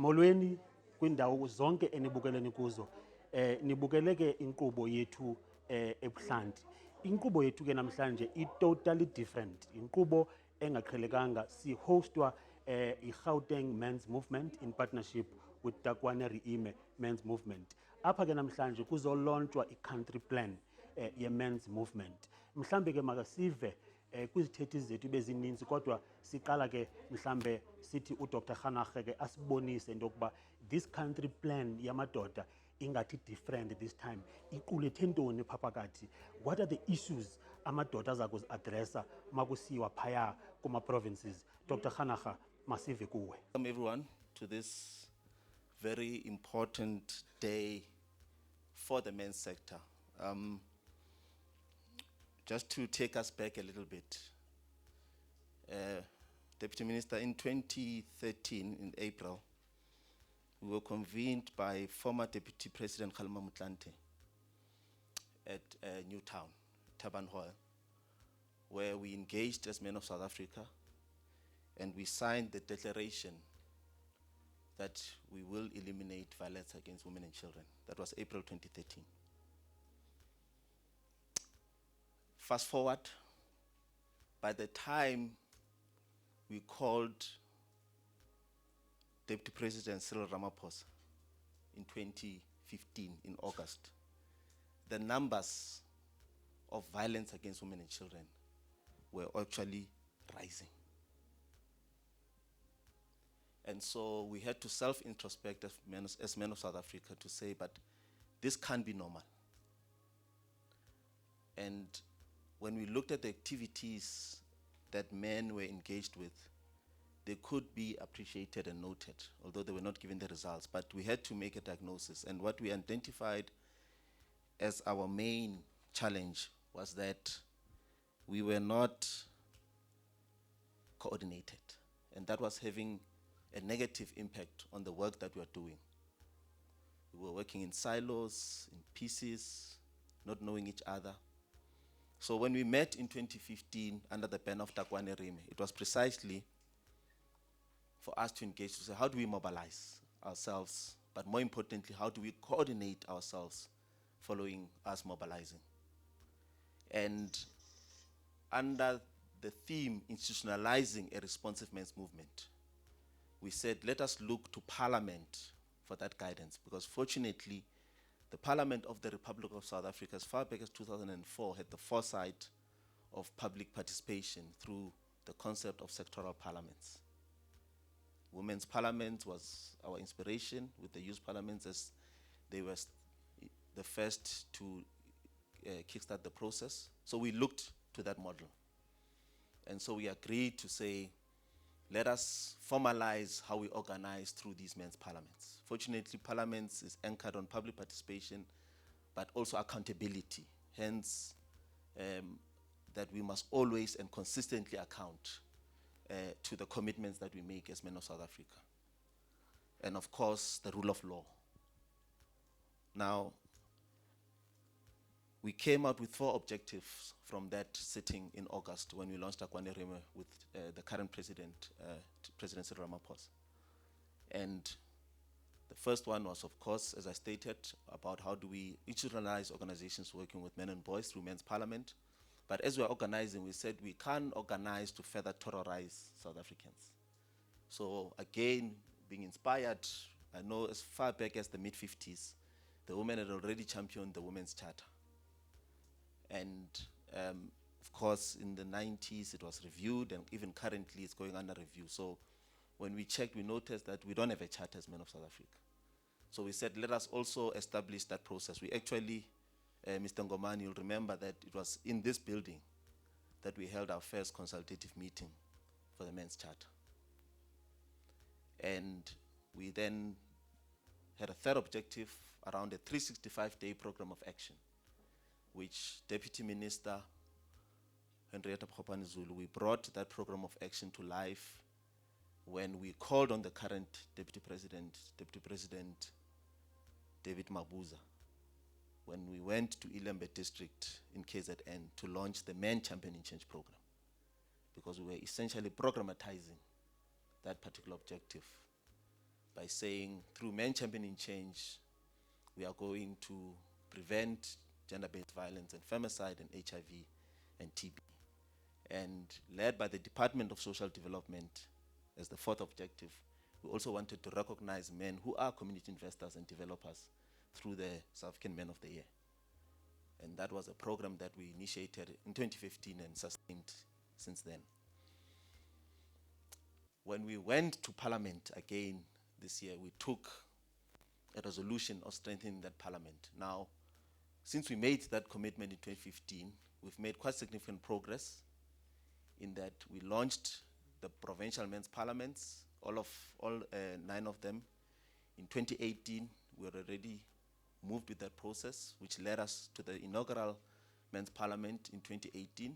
Molweni kwindawo zonke enibukeleni kuzo. Nibukele ke inkqubo yethu Ebuhlanti. Inkqubo yethu ke namhlanje totally different. Inkqubo engaqhelekanga, si hostwa i-Gauteng Men's Movement in partnership with Takuwani Riime Men's Movement. Apha ke namhlanje kuzolaunchwa i-country plan ye-men's movement. Mhlambe ke makasive kwizithethi zethu bezininzi, kodwa siqala ke mhlambe sithi uDr Khanarhe ke asibonise into yokuba this country plan yamadoda ingathi different this time. Iqulethe ntoni phaa phakathi? What are the issues amadoda aza kuzi-adressa makusiwa phaya kuma-provinces? Dr Khanarhe, masive kuwe. Welcome everyone to this very important day for the men's sector. Just to take us back a little bit, Deputy Minister, in 2013, in April, we were convened by former Deputy President Ebuhlanti at Newtown, Taban Hall, where we engaged as men of South Africa and we signed the declaration that we will eliminate violence against women and children. That was April 2013. Fast forward, by the time we called Deputy President Cyril Ramaphosa in 2015, in August, the numbers of violence against women and children were actually rising. And so we had to self-introspect as men of South Africa to say, but this can't be normal. And when we looked at the activities that men were engaged with, they could be appreciated and noted, although they were not given the results. But we had to make a diagnosis. And what we identified as our main challenge was that we were not coordinated. And that was having a negative impact on the work that we are doing. We were working in silos, in pieces, not knowing each other. So when we met in 2015 under the banner of Takuwani Riime, it was precisely for us to engage to say, how do we mobilize ourselves? But more importantly, how do we coordinate ourselves following us mobilizing? And under the theme, institutionalizing a responsive men's movement, we said, let us look to Parliament for that guidance, because fortunately, the Parliament of the Republic of South Africa, as far back as 2004, had the foresight of public participation through the concept of sectoral parliaments. Women's Parliament was our inspiration, with the youth parliaments as they were the first to kickstart the process. So we looked to that model. And so we agreed to say, let us formalize how we organize through these men's parliaments. Fortunately, parliaments is anchored on public participation, but also accountability. Hence, that we must always and consistently account to the commitments that we make as men of South Africa. And of course, the rule of law. Now, we came out with 4 objectives from that sitting in August when we launched Takuwani Riime with the current president, President Cyril Ramaphosa. And the first one was, of course, as I stated, about how do we institutionalize organizations working with men and boys through men's parliament. But as we are organizing, we said we can't organize to further terrorize South Africans. So again, being inspired, I know as far back as the mid-50s, the women had already championed the Women's Charter. And of course, in the 90s, it was reviewed, and even currently it's going under review. So when we checked, we noticed that we don't have a charter as men of South Africa. So we said, let us also establish that process. We actually, Mr. Ngomani, you'll remember that it was in this building that we held our first consultative meeting for the men's charter. And we then had a third objective around a 365-day program of action, which Deputy Minister Henrietta Zulu, we brought that program of action to life when we called on the current Deputy President David Mabuza, when we went to Ilembe District in KZN to launch the Men Championing Change program, because we were essentially programmatizing that particular objective by saying through Men Championing Change, we are going to prevent gender-based violence and femicide and HIV and TB. And led by the Department of Social Development as the fourth objective, we also wanted to recognize men who are community investors and developers through the South African Men of the Year. And that was a program that we initiated in 2015 and sustained since then. When we went to Parliament again this year, we took a resolution of strengthening that Parliament. Now, since we made that commitment in 2015, we've made quite significant progress in that we launched the provincial men's parliaments, all 9 of them. In 2018, we were already moved with that process, which led us to the inaugural men's parliament in 2018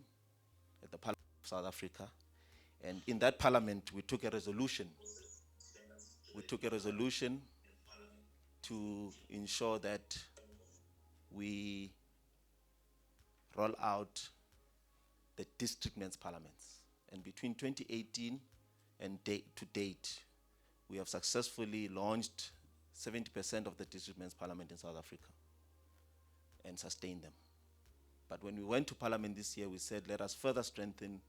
at the Parliament of South Africa. And in that parliament, we took a resolution. We took a resolution to ensure that we roll out the district men's parliaments. And between 2018 and to date, we have successfully launched 70% of the district men's parliament in South Africa and sustained them. But when we went to Parliament this year, we said, let us further strengthen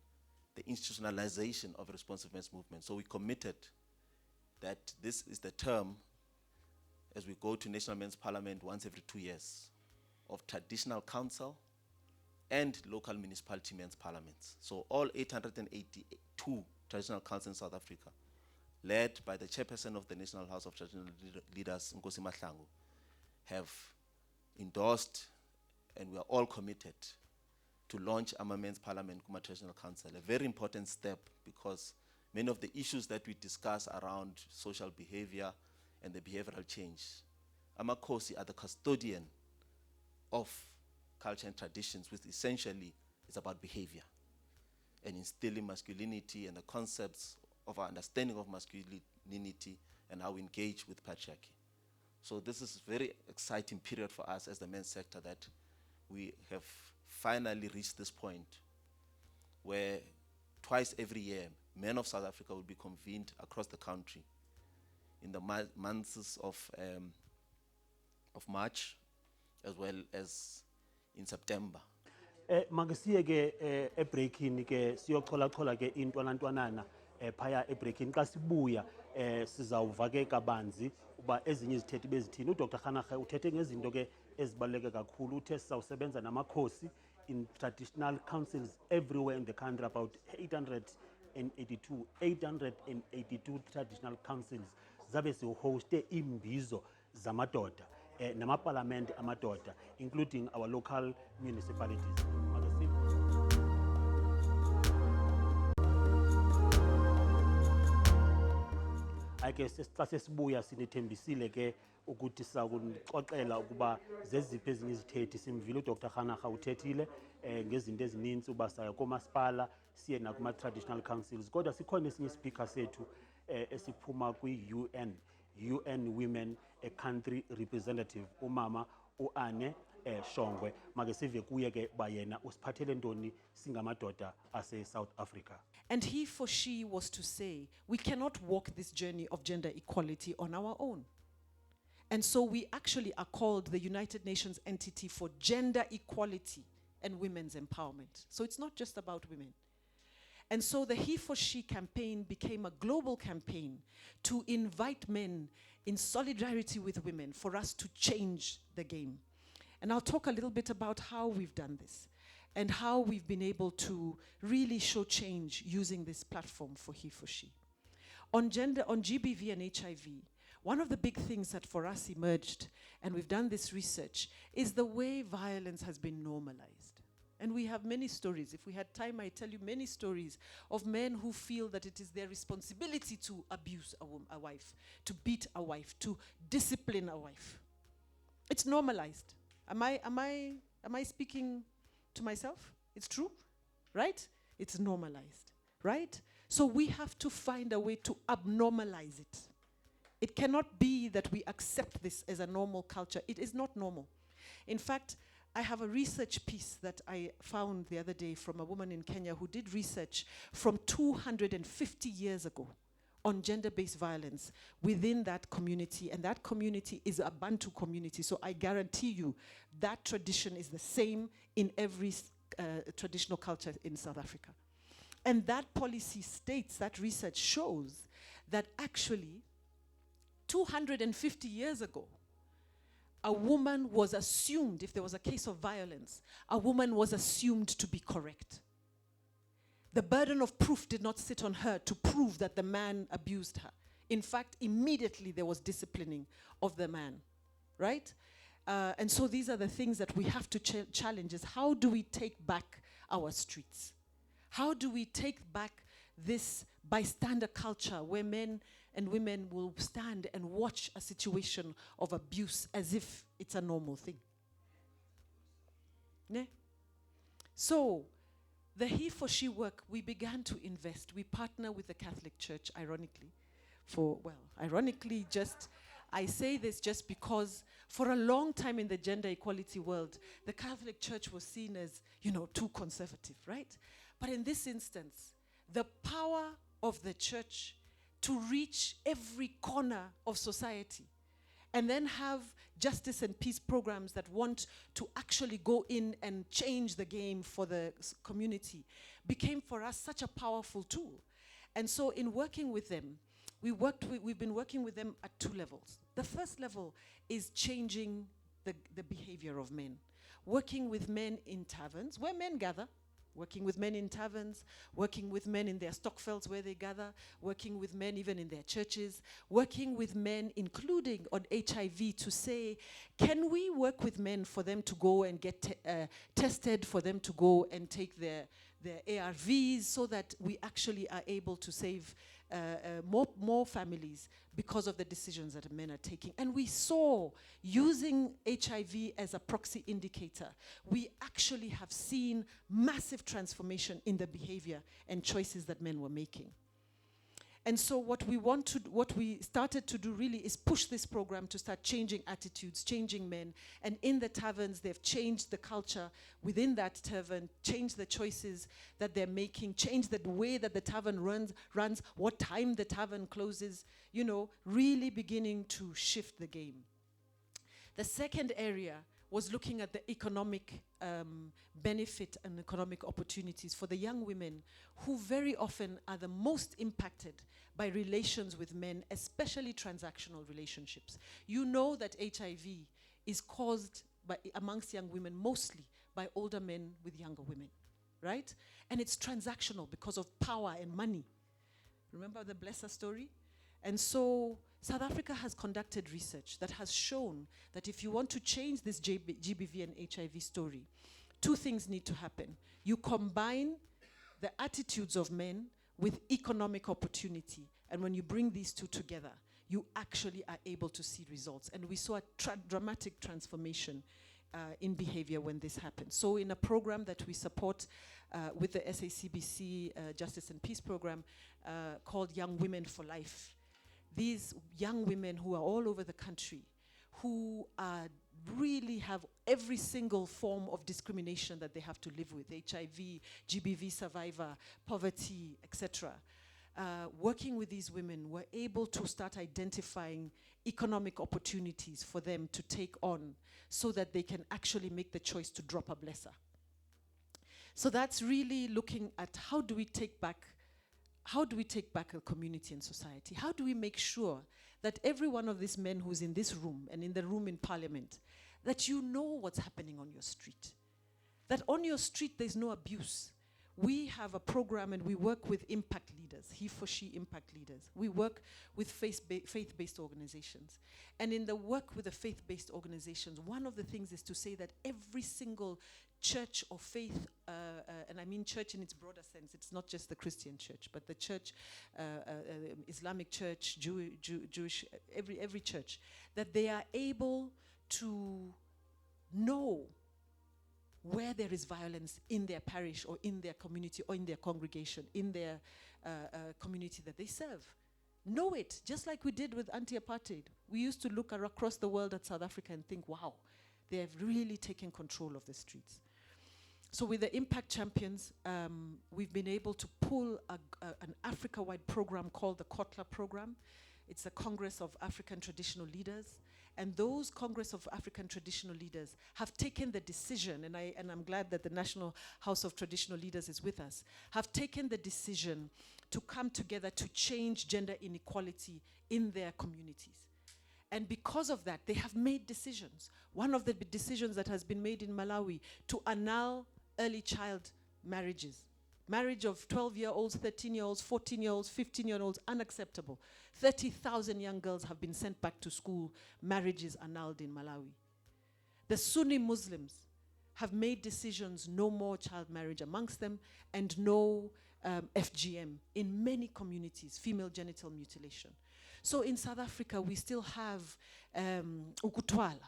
the institutionalization of a responsive men's movement. So we committed that this is the term, as we go to National Men's Parliament once every 2 years, of traditional council and local municipality men's parliaments. So all 882 traditional councils in South Africa, led by the chairperson of the National House of Traditional Leaders, Nkosi Mahlangu, have endorsed, and we are all committed to launch our men's parliament, Kuma Traditional Council. A very important step, because many of the issues that we discuss around social behavior and the behavioral change, Amakhosi are the custodian of culture and traditions, which essentially is about behavior and instilling masculinity and the concepts of our understanding of masculinity and how we engage with patriarchy. So this is a very exciting period for us as the men's sector, that we have finally reached this point where twice every year, men of South Africa will be convened across the country in the months of March, as well as in September. Magasiye ke ebreakini ke siyochola chola ke intwanantwanana phaya ebreakini xa sibuya sizawuva ke kabanzi uba ezinye izithethe bezithini. UDr Khanaghe uthethe ngezinto ke ezibaluleke kakhulu. Uthe sizawusebenza namakhosi in traditional councils everywhere in the country, about 882 traditional councils zabe sihoste imbizo zamadoda namaparlament amadoda, including our local municipalities. Ake xa sesibuya sinithembisile ke ukuthi sakunixoxela ukuba zeziphi ezinye izithethi. Simvile uDr Khanaghe uthethile ngezinto ezininzi uba saya komasipala siye nakuma-traditional councils, kodwa sikhona esinye ispeaker sethu esiphuma kwi-UN Women Country Representative, umama uAnne Shongwe. Make sive kuye ke ba yena usiphathele ntoni singamadoda ase-South Africa. And he for she was to say, we cannot walk this journey of gender equality on our own. And so we actually are called the United Nations Entity for Gender Equality and Women's Empowerment. So it's not just about women. And so the He for She campaign became a global campaign to invite men in solidarity with women for us to change the game. And I'll talk a little bit about how we've done this and how we've been able to really show change using this platform for He for She. On gender, on GBV and HIV, one of the big things that for us emerged, and we've done this research, is the way violence has been normalized. And we have many stories. If we had time, I'd tell you many stories of men who feel that it is their responsibility to abuse a wife, to beat a wife, to discipline a wife. It's normalized. Am I speaking to myself? It's true, right? It's normalized, right? So we have to find a way to abnormalize it. It cannot be that we accept this as a normal culture. It is not normal. In fact, I have a research piece that I found the other day from a woman in Kenya who did research from 250 years ago on gender-based violence within that community, and that community is a Bantu community. So I guarantee you that tradition is the same in every traditional culture in South Africa. And that policy states, that research shows that actually 250 years ago, a woman was assumed, if there was a case of violence, a woman was assumed to be correct. The burden of proof did not sit on her to prove that the man abused her. In fact, immediately there was disciplining of the man, right? And so these are the things that we have to challenge, is how do we take back our streets? How do we take back this bystander culture where men and women will stand and watch a situation of abuse as if it's a normal thing? Ne? So, the he for she work, we began to invest. We partner with the Catholic Church, ironically, I say this just because for a long time in the gender equality world, the Catholic Church was seen as, too conservative, right? But in this instance, the power of the church to reach every corner of society and then have justice and peace programs that want to actually go in and change the game for the community became for us such a powerful tool. And so in working with them, we've been working with them at two levels. The first level is changing the behavior of men. Working with men in taverns, where men gather, working with men in taverns, working with men in their stockfields where they gather, working with men even in their churches, working with men including on HIV to say, can we work with men for them to go and get tested, for them to go and take their ARVs so that we actually are able to save more families because of the decisions that men are taking. And we saw, using HIV as a proxy indicator, we actually have seen massive transformation in the behavior and choices that men were making. And so what we started to do really is push this program to start changing attitudes, changing men. And in the taverns, they've changed the culture within that tavern, changed the choices that they're making, changed the way that the tavern runs, what time the tavern closes, really beginning to shift the game. The second area was looking at the economic benefit and economic opportunities for the young women who very often are the most impacted by relations with men, especially transactional relationships. You know that HIV is caused amongst young women mostly by older men with younger women, right? And it's transactional because of power and money. Remember the Blesser story? And so South Africa has conducted research that has shown that if you want to change this GBV and HIV story, two things need to happen. You combine the attitudes of men with economic opportunity, and when you bring these two together, you actually are able to see results. And we saw a dramatic transformation in behavior when this happens. So in a program that we support with the SACBC Justice and Peace Program called Young Women for Life, these young women who are all over the country, who really have every single form of discrimination that they have to live with, HIV, GBV survivor, poverty, etc. Working with these women, we're able to start identifying economic opportunities for them to take on so that they can actually make the choice to drop a blesser. So that's really looking at how do we take back a community and society? How do we make sure that every one of these men who's in this room and in the room in Parliament, that you know what's happening on your street? That on your street there's no abuse. We have a program and we work with impact leaders, he for she impact leaders. We work with faith-based organizations. And in the work with the faith-based organizations, one of the things is to say that every single church or faith, and I mean church in its broader sense, it's not just the Christian church, but the church, Islamic church, Jewish, every church, that they are able to know where there is violence in their parish or in their community or in their congregation, in their community that they serve. Know it, just like we did with anti-apartheid. We used to look across the world at South Africa and think, wow, they have really taken control of the streets. So with the Impact Champions, we've been able to pull an Africa-wide program called the Kotla Program. It's a Congress of African Traditional Leaders. And those Congress of African Traditional Leaders have taken the decision, and I'm glad that the National House of Traditional Leaders is with us, have taken the decision to come together to change gender inequality in their communities. And because of that, they have made decisions. One of the decisions that has been made in Malawi to annul early child marriages. Marriage of 12-year-olds, 13-year-olds, 14-year-olds, 15-year-olds, unacceptable. 30,000 young girls have been sent back to school, marriages annulled in Malawi. The Sunni Muslims have made decisions, no more child marriage amongst them, and no FGM in many communities, female genital mutilation. So in South Africa, we still have ukutwala.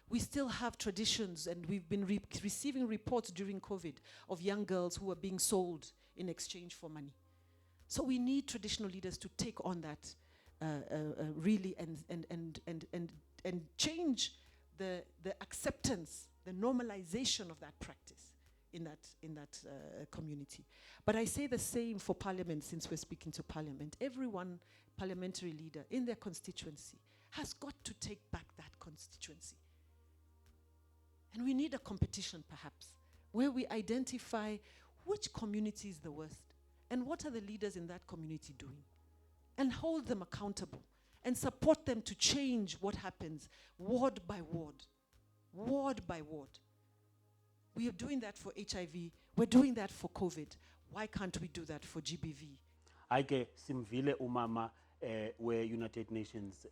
We still have traditions, and we've been receiving reports during COVID of young girls who are being sold in exchange for money. So we need traditional leaders to take on that really and change the acceptance, the normalization of that practice in that community. But I say the same for Parliament, since we're speaking to Parliament. Everyone, parliamentary leader in their constituency, has got to take back that constituency. And we need a competition, perhaps, where we identify which community is the worst and what are the leaders in that community doing, and hold them accountable and support them to change what happens ward by ward, ward by ward. We are doing that for HIV. We're doing that for COVID. Why can't we do that for GBV? Ake simvile umama we-United Nations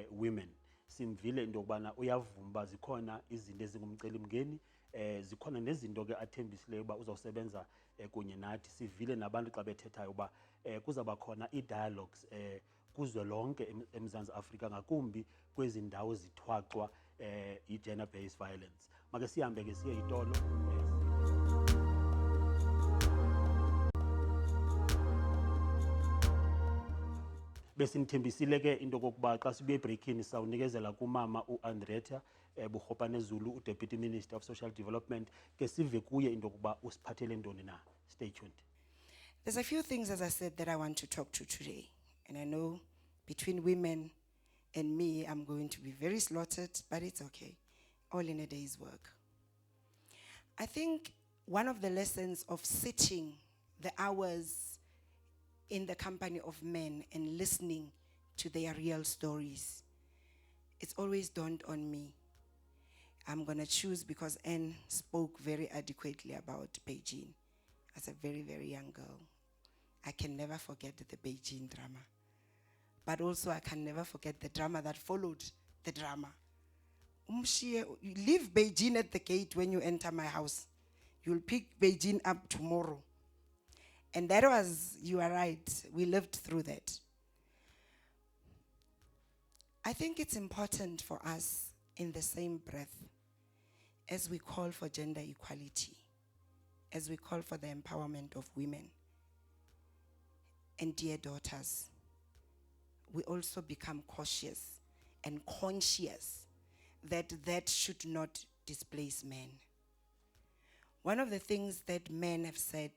women. Simvile into yokubana uyavuma zikhona izinto ezingumcelimngeni, zikhona nezinto ke athembisileyo uba uzawusebenza kunye nathi. Sivile nabantu xa bethethayo uba kuzawuba khona i-dialogues kuzwe lonke eMzantsi Afrika, ngakumbi kwezi ndawo zithwaxwa i-gender-based violence. Make sihambe ke siye itolo. Besinithembisile ke into kokuba xa sibuye ebreakini sawunikezela kumama uAndretta Ebuhlanti, Deputy Minister of Social Development, ke sive kuye into kokuba usiphathele ntoni na. Stay tuned. There's a few things, as I said, that I want to talk to today. And I know between women and me, I'm going to be very slaughtered, but it's okay. All in a day's work. I think one of the lessons of sitting the hours in the company of men and listening to their real stories, it's always dawned on me. I'm going to choose because Anne spoke very adequately about Beijing as a very, very young girl. I can never forget the Beijing drama. But also I can never forget the drama that followed the drama. You leave Beijing at the gate when you enter my house. You'll pick Beijing up tomorrow. And that was, you are right, we lived through that. I think it's important for us, in the same breath, as we call for gender equality, as we call for the empowerment of women and dear daughters, we also become cautious and conscious that that should not displace men. One of the things that men have said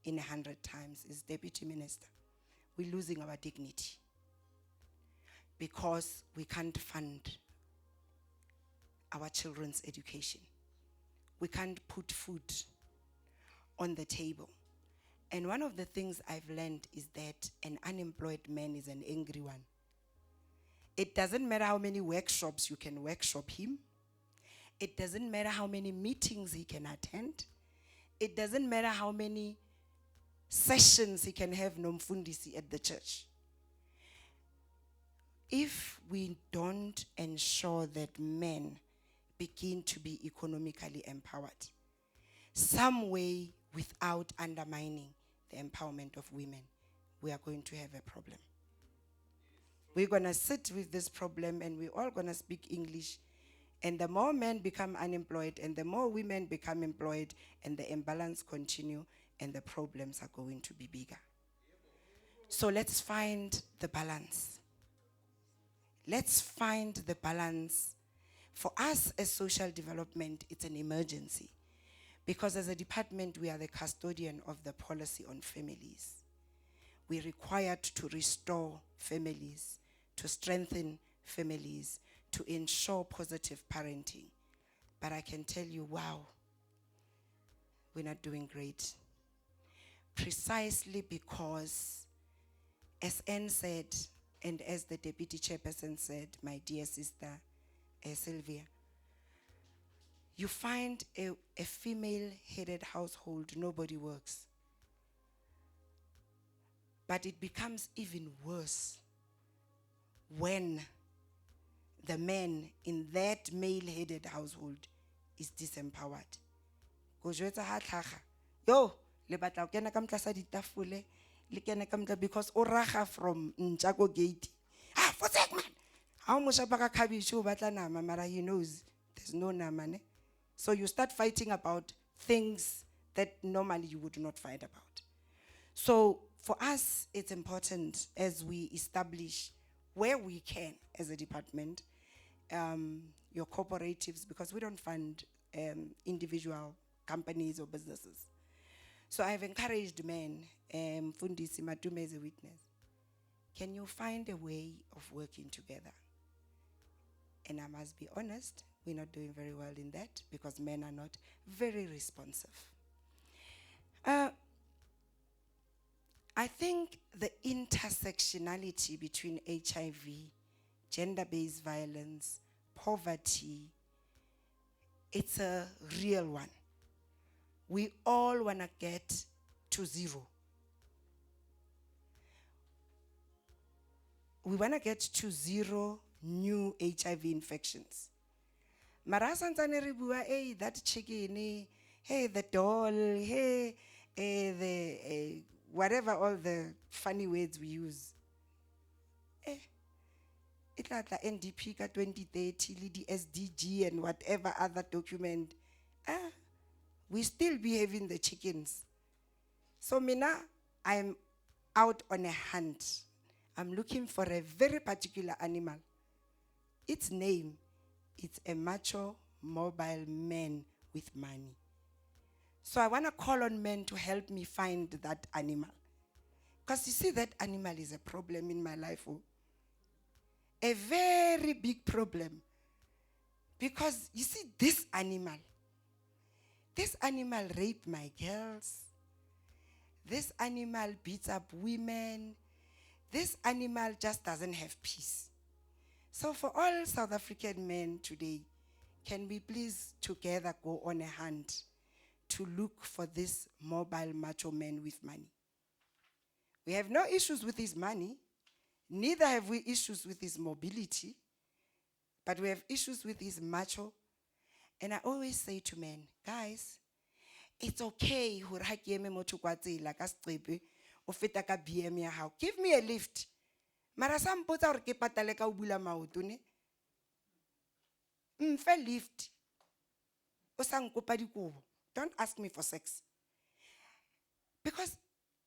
in 100 times is, Deputy Minister, we're losing our dignity because we can't fund our children's education. We can't put food on the table. And one of the things I've learned is that an unemployed man is an angry one. It doesn't matter how many workshops you can workshop him. It doesn't matter how many meetings he can attend. It doesn't matter how many sessions he can have nomfundisi at the church. If we don't ensure that men begin to be economically empowered, some way without undermining the empowerment of women, we are going to have a problem. We're going to sit with this problem and we're all going to speak English. And the more men become unemployed and the more women become employed, and the imbalance continue, and the problems are going to be bigger. So let's find the balance. Let's find the balance. For us as social development, it's an emergency, Because as a department, we are the custodian of the policy on families. We're required to restore families, to strengthen families, to ensure positive parenting. But I can tell you, wow, we're not doing great. Precisely because, as Anne said, and as the deputy chairperson said, my dear sister Sylvia, you find a female-headed household, nobody works. But it becomes even worse when the man in that male-headed household is disempowered. Yo, le batla ho kena ka mtlasa ditafole, le kena ka mtla because o raga from Nchako gate. Ah, forsake man. How mo shapa ka cabbage o batla nama, mara he knows there's no nama ne. So you start fighting about things that normally you would not fight about. So for us, it's important as we establish where we can as a department, your cooperatives, because we don't fund individual companies or businesses. So I've encouraged men, Fundisi Matume is a witness. Can you find a way of working together? And I must be honest, we're not doing very well in that because men are not very responsive. I think the intersectionality between HIV, gender-based violence, poverty, it's a real one. We all want to get to zero. We want to get to zero new HIV infections. Marasanzane ribua, hey, that chicken, hey, the doll, hey, the whatever all the funny words we use. It's like the NDP 2030, the SDG and whatever other document. We still be having the chickens. So Mina, I'm out on a hunt. I'm looking for a very particular animal. Its name, it's a macho mobile man with money. So I want to call on men to help me find that animal. Because you see, that animal is a problem in my life. Oh. A very big problem. Because you see, this animal raped my girls. This animal beats up women. This animal just doesn't have peace. So for all South African men today, can we please together go on a hunt to look for this mobile macho man with money? We have no issues with his money. Neither have we issues with his mobility. But we have issues with his macho. And I always say to men, guys, it's okay. Give me a lift. Lift. Don't ask me for sex. Because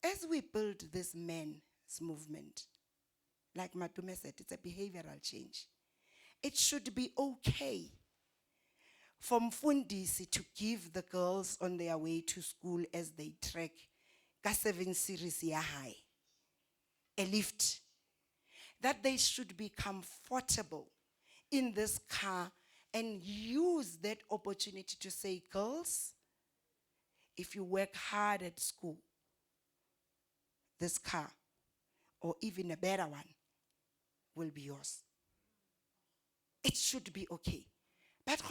as we build this men's movement, like Matume said, it's a behavioral change. It should be okay for Mfundisi to give the girls on their way to school as they trek Ka7 series ya high a lift. That they should be comfortable in this car and use that opportunity to say, girls, if you work hard at school, this car, or even a better one, will be yours. It should be okay. But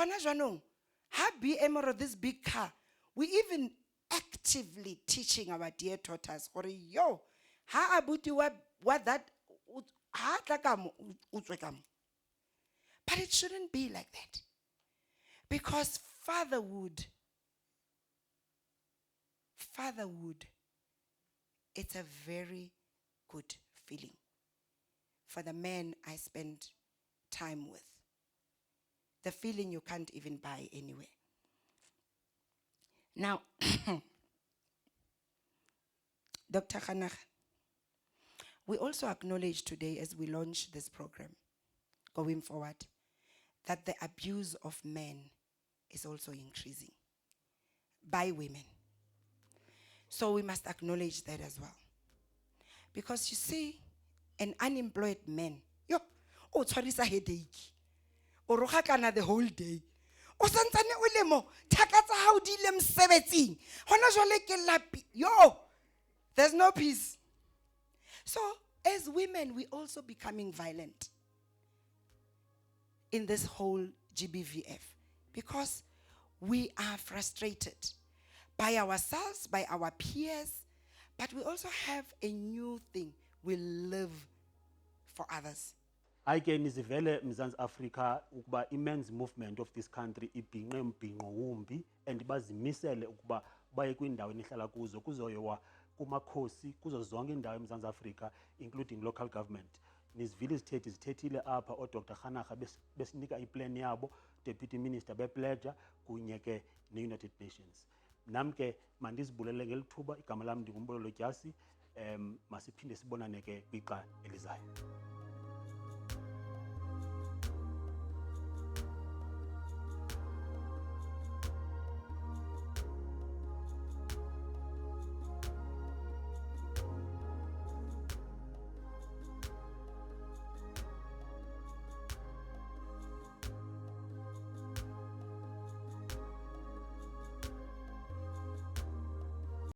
this big car, we even actively teaching our dear daughters, yo, ha abuti what that, but it shouldn't be like that. Because fatherhood, it's a very good feeling for the men I spend time with. The feeling you can't even buy anywhere. Now, Dr. Khanach, we also acknowledge today as we launch this program, going forward, that the abuse of men is also increasing. by women. So we must acknowledge that as well. Because you see, an unemployed man, yo, o tshwarisa headache. O roga kana the whole day. O santsane o le mo, thaka tsa hao di ile mosebetsing. Hona jwale ke lapi. Yo, there's no peace. So, as women, we also becoming violent in this whole GBVF because we are frustrated by ourselves, by our peers, but we also have a new thing. We live for others. Hayi ke nizivele Mzansi Afrika ukuba immense movement of this country ibhinqe mbhinqo wumbi and bazimisele ukuba baye kwindawo enihlala kuzo kuzoyowa kumakhosi kuzo zonke indawo eMzansi Afrika including local government. Nizivile izithethile apha oDr Khanaka besinika iplan yabo, Deputy Minister bepledge kunye ke ne-United Nations. Nam ke mandizibulele ngelithuba igama lam ndingumbulelo Dyasi, masiphinde sibonane ke kwixa elizayo.